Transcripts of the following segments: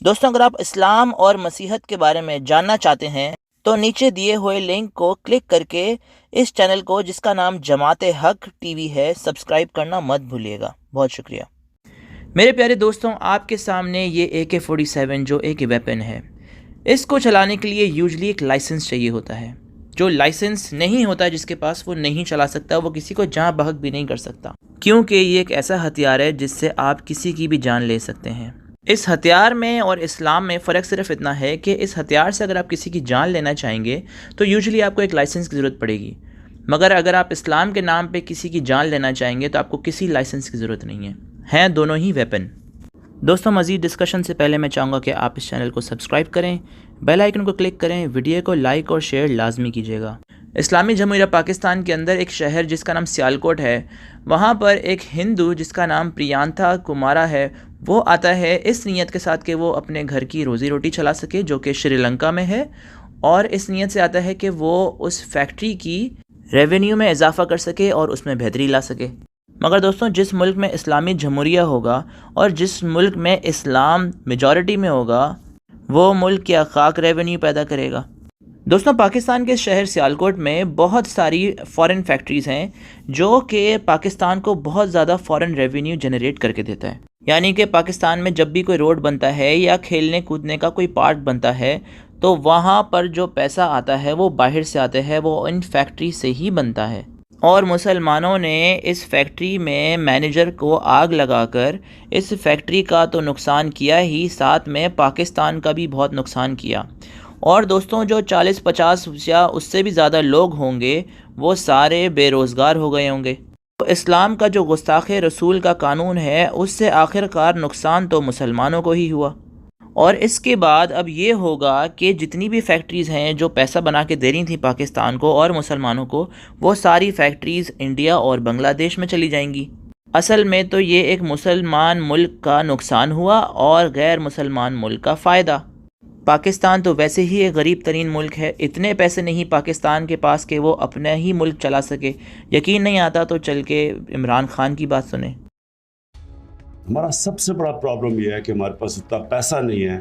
دوستوں اگر آپ اسلام اور مسیحت کے بارے میں جاننا چاہتے ہیں تو نیچے دیے ہوئے لنک کو کلک کر کے اس چینل کو جس کا نام جماعت حق ٹی وی ہے سبسکرائب کرنا مت بھولیے گا۔ بہت شکریہ۔ میرے پیارے دوستوں، آپ کے سامنے یہ AK-47 جو ایک ویپن ہے، اس کو چلانے کے لیے یوزلی ایک لائسنس چاہیے ہوتا ہے۔ جو لائسنس نہیں ہوتا جس کے پاس وہ نہیں چلا سکتا، وہ کسی کو جاں بحق بھی نہیں کر سکتا، کیونکہ یہ ایک ایسا ہتھیار ہے جس سے آپ کسی کی بھی جان لے سکتے ہیں۔ اس ہتھیار میں اور اسلام میں فرق صرف اتنا ہے کہ اس ہتھیار سے اگر آپ کسی کی جان لینا چاہیں گے تو یوزلی آپ کو ایک لائسنس کی ضرورت پڑے گی، مگر اگر آپ اسلام کے نام پہ کسی کی جان لینا چاہیں گے تو آپ کو کسی لائسنس کی ضرورت نہیں ہے، ہیں دونوں ہی ویپن۔ دوستوں مزید ڈسکشن سے پہلے میں چاہوں گا کہ آپ اس چینل کو سبسکرائب کریں، بیل آئیکن کو کلک کریں، ویڈیو کو لائک اور شیئر لازمی کیجیے گا۔ اسلامی جمہوریہ پاکستان کے اندر ایک شہر جس کا نام سیالکوٹ ہے، وہاں پر ایک ہندو جس کا نام پریانتھا کمارا ہے، وہ آتا ہے اس نیت کے ساتھ کہ وہ اپنے گھر کی روزی روٹی چلا سکے جو کہ شری لنکا میں ہے، اور اس نیت سے آتا ہے کہ وہ اس فیکٹری کی ریونیو میں اضافہ کر سکے اور اس میں بہتری لا سکے۔ مگر دوستوں جس ملک میں اسلامی جمہوریہ ہوگا اور جس ملک میں اسلام میجورٹی میں ہوگا، وہ ملک کیا خاک ریونیو پیدا کرے گا۔ دوستوں پاکستان کے شہر سیالکوٹ میں بہت ساری فارن فیکٹریز ہیں جو کہ پاکستان کو بہت زیادہ فارن ریونیو جنریٹ کر کے دیتا ہے، یعنی کہ پاکستان میں جب بھی کوئی روڈ بنتا ہے یا کھیلنے کودنے کا کوئی پارک بنتا ہے تو وہاں پر جو پیسہ آتا ہے وہ باہر سے آتا ہے، وہ ان فیکٹری سے ہی بنتا ہے۔ اور مسلمانوں نے اس فیکٹری میں مینیجر کو آگ لگا کر اس فیکٹری کا تو نقصان کیا ہی، ساتھ میں پاکستان کا بھی بہت نقصان کیا۔ اور دوستوں جو 40-50 یا اس سے بھی زیادہ لوگ ہوں گے وہ سارے بے روزگار ہو گئے ہوں گے۔ تو اسلام کا جو گستاخ رسول کا قانون ہے اس سے آخر کار نقصان تو مسلمانوں کو ہی ہوا۔ اور اس کے بعد اب یہ ہوگا کہ جتنی بھی فیکٹریز ہیں جو پیسہ بنا کے دے رہی تھیں پاکستان کو اور مسلمانوں کو، وہ ساری فیکٹریز انڈیا اور بنگلہ دیش میں چلی جائیں گی۔ اصل میں تو یہ ایک مسلمان ملک کا نقصان ہوا اور غیر مسلمان ملک کا فائدہ۔ پاکستان تو ویسے ہی ایک غریب ترین ملک ہے، اتنے پیسے نہیں پاکستان کے پاس کہ وہ اپنا ہی ملک چلا سکے۔ یقین نہیں آتا تو چل کے عمران خان کی بات سنیں۔ ہمارا سب سے بڑا پرابلم یہ ہے کہ ہمارے پاس اتنا پیسہ نہیں ہے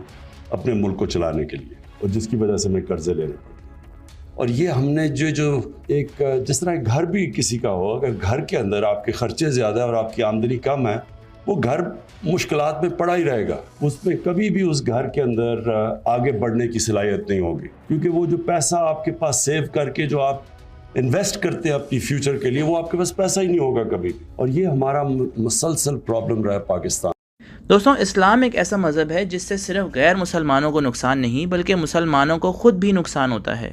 اپنے ملک کو چلانے کے لیے، اور جس کی وجہ سے ہمیں قرضے لینے پڑتے ہیں۔ اور یہ ہم نے جو ایک جس طرح گھر بھی کسی کا ہو، اگر گھر کے اندر آپ کے خرچے زیادہ اور آپ کی آمدنی کم ہے، وہ گھر مشکلات میں پڑا ہی رہے گا، اس میں کبھی بھی اس گھر کے اندر آگے بڑھنے کی صلاحیت نہیں ہوگی، کیونکہ وہ جو پیسہ آپ کے پاس سیو کر کے جو آپ انویسٹ کرتے ہیں اپنی فیوچر کے لیے، وہ آپ کے پاس پیسہ ہی نہیں ہوگا کبھی۔ اور یہ ہمارا مسلسل پرابلم رہا ہے پاکستان۔ دوستوں اسلام ایک ایسا مذہب ہے جس سے صرف غیر مسلمانوں کو نقصان نہیں بلکہ مسلمانوں کو خود بھی نقصان ہوتا ہے۔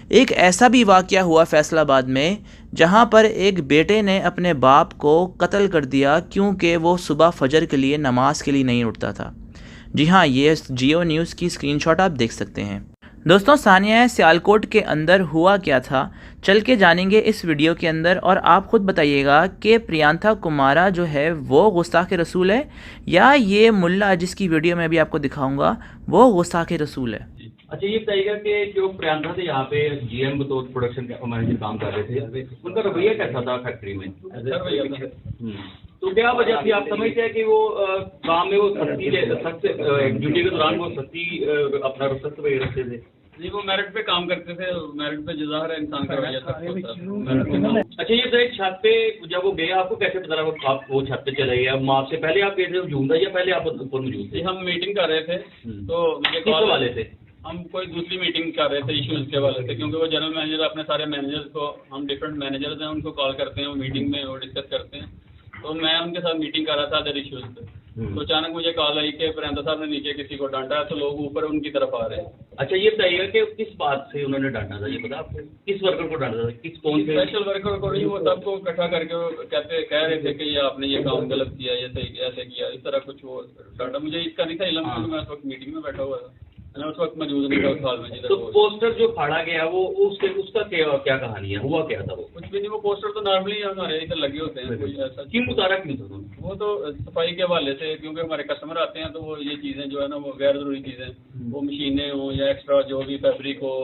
ایک ایسا بھی واقعہ ہوا فیصل آباد میں جہاں پر ایک بیٹے نے اپنے باپ کو قتل کر دیا کیونکہ وہ صبح فجر کے لیے نماز کے لیے نہیں اٹھتا تھا۔ جی ہاں، یہ جیو نیوز کی اسکرین شاٹ آپ دیکھ سکتے ہیں۔ دوستوں ثانیہ سیالکوٹ کے اندر ہوا کیا تھا چل کے جانیں گے اس ویڈیو کے اندر، اور آپ خود بتائیے گا کہ پریانتھا کمارا جو ہے وہ گستاخ رسول ہے یا یہ ملا جس کی ویڈیو میں ابھی آپ کو دکھاؤں گا وہ گستاخ رسول ہے۔ اچھا یہ بتائیے گا کہ جو پریانتھا تھے یہاں پہ جی ایم بطور پروڈکشن مینیجر کام کر رہے تھے، ان کا رویہ کیسا تھا فیکٹری میں؟ تو کیا وجہ تھی؟ آپ سمجھتے ہیں کہ وہ کام میں وہ سخت ڈیوٹی کے دوران وہ سختی اپنا رخصت وغیرہ رکھتے تھے؟ جی وہ میرٹ پہ کام کرتے تھے، میرٹ پہ جو ظاہر ہے انسان کا رویہ تھا۔ اچھا یہ تو ایک چھت پہ جب وہ گئے، آپ کو کیسے پتا لگا آپ وہ چھت پہ چلے گئے؟ آپ سے پہلے آپ گئے تھے ہجوم تھا یا پہلے آپ اوپر موجود تھے؟ ہم میٹنگ کر رہے تھے تو مجھے کس حوالے سے؟ ہم کوئی دوسری میٹنگ کر رہے تھے ایشوز کے حوالے سے، کیونکہ وہ جنرل مینیجر اپنے سارے مینیجرز کو، ہم ڈفرینٹ مینیجرز ہیں ان کو کال کرتے ہیں، وہ میٹنگ میں وہ ڈسکس کرتے ہیں، تو میں ان کے ساتھ میٹنگ کر رہا تھا ادر ایشوز پہ، تو اچانک مجھے کال آئی کہ پریانتھا صاحب نے نیچے کسی کو ڈانٹا ہے تو لوگ اوپر ان کی طرف آ رہے ہیں۔ اچھا یہ بتائیے گا کہ کس بات سے انہوں نے ڈانٹا تھا، یہ پتا آپ کو؟ کس ورکر کو ڈانٹا تھا؟ کس کون سے اسپیشل ورکر کو نہیں، وہ سب کو اکٹھا کر کے وہ کہہ رہے تھے کہ یہ آپ نے یہ کام غلط کیا، یہ صحیح ایسے کیا، اس طرح کچھ وہ ڈانٹا۔ مجھے اس کا نہیں تھا علم، کیونکہ میں اس وقت میٹنگ میں بیٹھا ہوا تھا، میں اس وقت موجود نہیں تھا اس حال میں جدھر تو وہ پوسٹر جو پھاڑا گیا وہ اس کا کیا کہانی ہے؟ ہوا کیا تھا؟ وہ کچھ بھی نہیں، وہ پوسٹر تو نارملی ہمارے ادھر لگے ہوتے ہیں، کوئی ایسا کیوں اتارا کیوں تھا؟ وہ تو صفائی کے حوالے سے، کیونکہ ہمارے کسٹمر آتے ہیں تو وہ یہ چیزیں جو ہے نا وہ غیر ضروری چیزیں، وہ مشینیں ہوں یا ایکسٹرا جو بھی فیبرک ہو،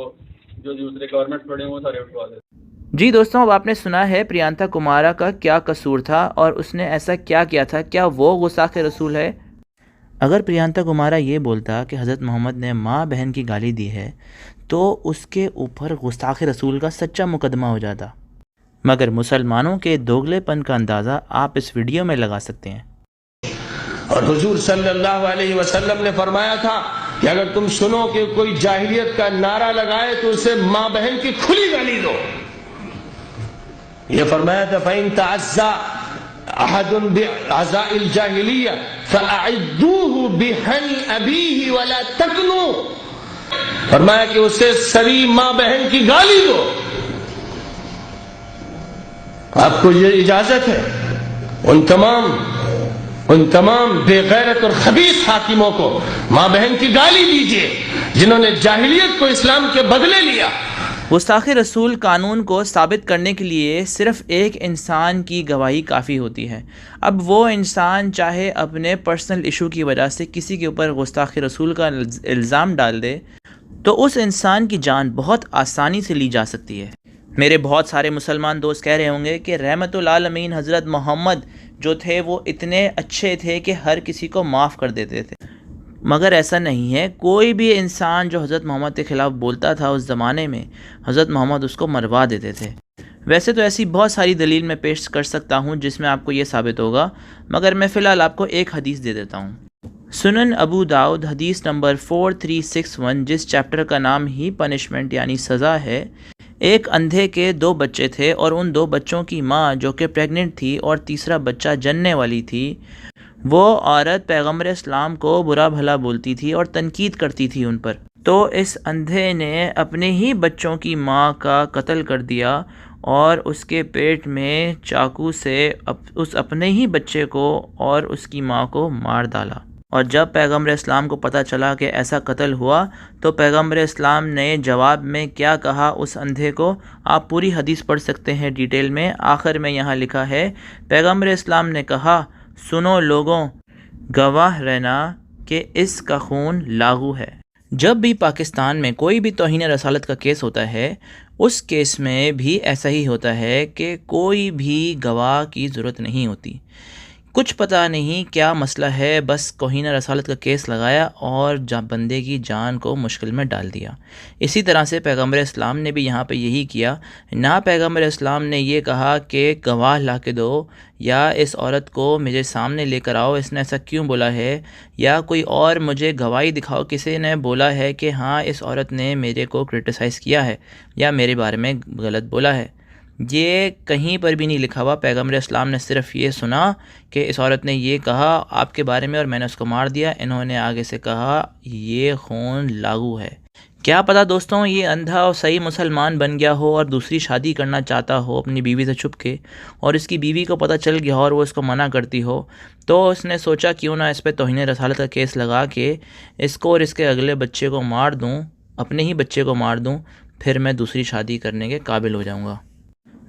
جو دوسرے گورنمنٹ پڑے ہوں وہ سارے اٹھوا دیتے ہیں۔ جی دوستوں اب آپ نے سنا ہے پریانتھا کمارا کا کیا قصور تھا اور اس نے ایسا کیا کیا تھا، کیا وہ گستاخ رسول ہے؟ اگر پریانتا کمارا یہ بولتا کہ حضرت محمد نے ماں بہن کی گالی دی ہے تو اس کے اوپر گستاخ رسول کا سچا مقدمہ ہو جاتا، مگر مسلمانوں کے دوگلے پن کا اندازہ آپ اس ویڈیو میں لگا سکتے ہیں۔ اور حضور صلی اللہ علیہ وسلم نے فرمایا تھا کہ اگر تم سنو کہ کوئی جاہلیت کا نعرہ لگائے تو اسے ماں بہن کی کھلی گالی دو۔ یہ فرمایا تھا فَإِن تَعَزَّى أَحَدٌ بِعَزَاءِ الْجَاهِلِيَّةِ فَأَعِدُّوهُ بِحَنِ أَبِيهِ وَلَا تَقْنُوا، فرمایا کہ اسے سری ماں بہن کی گالی دو۔ آپ کو یہ اجازت ہے ان تمام بے غیرت اور خبیث حاکموں کو ماں بہن کی گالی دیجئے جنہوں نے جاہلیت کو اسلام کے بدلے لیا۔ گستاخ رسول قانون کو ثابت کرنے کے لیے صرف ایک انسان کی گواہی کافی ہوتی ہے۔ اب وہ انسان چاہے اپنے پرسنل ایشو کی وجہ سے کسی کے اوپر گستاخ رسول کا الزام ڈال دے تو اس انسان کی جان بہت آسانی سے لی جا سکتی ہے۔ میرے بہت سارے مسلمان دوست کہہ رہے ہوں گے کہ رحمت العالمین حضرت محمد جو تھے وہ اتنے اچھے تھے کہ ہر کسی کو معاف کر دیتے تھے، مگر ایسا نہیں ہے۔ کوئی بھی انسان جو حضرت محمد کے خلاف بولتا تھا اس زمانے میں، حضرت محمد اس کو مروا دیتے تھے۔ ویسے تو ایسی بہت ساری دلیل میں پیش کر سکتا ہوں جس میں آپ کو یہ ثابت ہوگا، مگر میں فی الحال آپ کو ایک حدیث دے دیتا ہوں۔ سنن ابو داؤد حدیث نمبر 4361، جس چیپٹر کا نام ہی پنشمنٹ یعنی سزا ہے۔ ایک اندھے کے 2 بچے تھے اور ان 2 بچوں کی ماں جو کہ پریگننٹ تھی اور تیسرا بچہ جننے والی تھی، وہ عورت پیغمبر اسلام کو برا بھلا بولتی تھی اور تنقید کرتی تھی ان پر۔ تو اس اندھے نے اپنے ہی بچوں کی ماں کا قتل کر دیا اور اس کے پیٹ میں چاقو سے اس اپنے ہی بچے کو اور اس کی ماں کو مار ڈالا۔ اور جب پیغمبر اسلام کو پتہ چلا کہ ایسا قتل ہوا تو پیغمبر اسلام نے جواب میں کیا کہا اس اندھے کو، آپ پوری حدیث پڑھ سکتے ہیں ڈیٹیل میں۔ آخر میں یہاں لکھا ہے، پیغمبر اسلام نے کہا، سنو لوگوں، گواہ رہنا کہ اس کا خون لاغو ہے۔ جب بھی پاکستان میں کوئی بھی توہین رسالت کا کیس ہوتا ہے، اس کیس میں بھی ایسا ہی ہوتا ہے کہ کوئی بھی گواہ کی ضرورت نہیں ہوتی۔ کچھ پتہ نہیں کیا مسئلہ ہے، بس توہین رسالت کا کیس لگایا اور بندے کی جان کو مشکل میں ڈال دیا۔ اسی طرح سے پیغمبر اسلام نے بھی یہاں پہ یہی کیا۔ نہ پیغمبر اسلام نے یہ کہا کہ گواہ لا کے دو یا اس عورت کو میرے سامنے لے کر آؤ، اس نے ایسا کیوں بولا ہے، یا کوئی اور مجھے گواہی دکھاؤ کسی نے بولا ہے کہ ہاں اس عورت نے میرے کو کرٹیسائز کیا ہے یا میرے بارے میں غلط بولا ہے۔ یہ کہیں پر بھی نہیں لکھا ہوا۔ پیغمبر اسلام نے صرف یہ سنا کہ اس عورت نے یہ کہا آپ کے بارے میں اور میں نے اس کو مار دیا، انہوں نے آگے سے کہا یہ خون لاغو ہے۔ کیا پتہ دوستوں یہ اندھا اور صحیح مسلمان بن گیا ہو اور دوسری شادی کرنا چاہتا ہو اپنی بیوی سے چھپ کے، اور اس کی بیوی کو پتہ چل گیا اور وہ اس کو منع کرتی ہو، تو اس نے سوچا کیوں نہ اس پہ توہین رسالت کا کیس لگا کے اس کو اور اس کے اگلے بچے کو مار دوں، اپنے ہی بچے کو مار دوں، پھر میں دوسری شادی کرنے کے قابل ہو جاؤں گا۔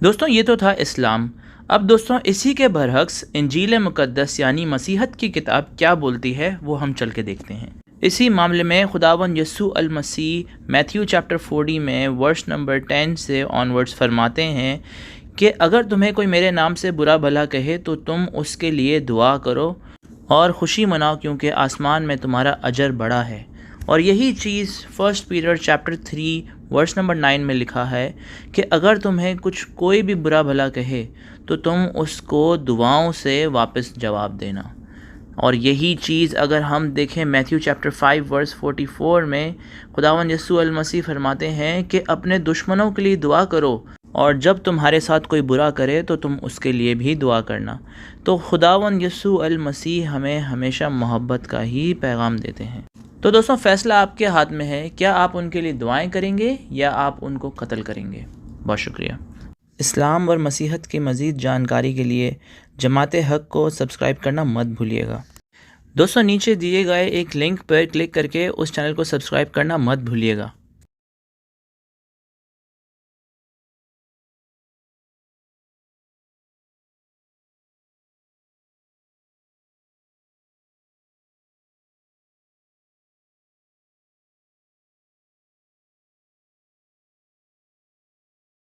دوستوں یہ تو تھا اسلام۔ اب دوستوں اسی کے برعکس انجیل مقدس یعنی مسیحت کی کتاب کیا بولتی ہے وہ ہم چل کے دیکھتے ہیں۔ اسی معاملے میں خداوند یسوع المسیح میتھیو چیپٹر 40 میں ورس نمبر 10 سے آنورڈز فرماتے ہیں کہ اگر تمہیں کوئی میرے نام سے برا بھلا کہے تو تم اس کے لیے دعا کرو اور خوشی مناؤ کیونکہ آسمان میں تمہارا اجر بڑا ہے۔ اور یہی چیز 1 پیٹر چیپٹر 3 ورس نمبر 9 میں لکھا ہے کہ اگر تمہیں کوئی بھی برا بھلا کہے تو تم اس کو دعاؤں سے واپس جواب دینا۔ اور یہی چیز اگر ہم دیکھیں میتھیو چیپٹر 5 ورس 44 میں خداوند یسوع المسیح فرماتے ہیں کہ اپنے دشمنوں کے لیے دعا کرو اور جب تمہارے ساتھ کوئی برا کرے تو تم اس کے لیے بھی دعا کرنا۔ تو خداوند یسوع المسیح ہمیں ہمیشہ محبت کا ہی پیغام دیتے ہیں۔ تو دوستوں فیصلہ آپ کے ہاتھ میں ہے، کیا آپ ان کے لیے دعائیں کریں گے یا آپ ان کو قتل کریں گے؟ بہت شکریہ۔ اسلام اور مسیحت کی مزید جانکاری کے لیے جماعت حق کو سبسکرائب کرنا مت بھولیے گا۔ دوستوں نیچے دیے گئے ایک لنک پر کلک کر کے اس چینل کو سبسکرائب کرنا مت بھولیے گا۔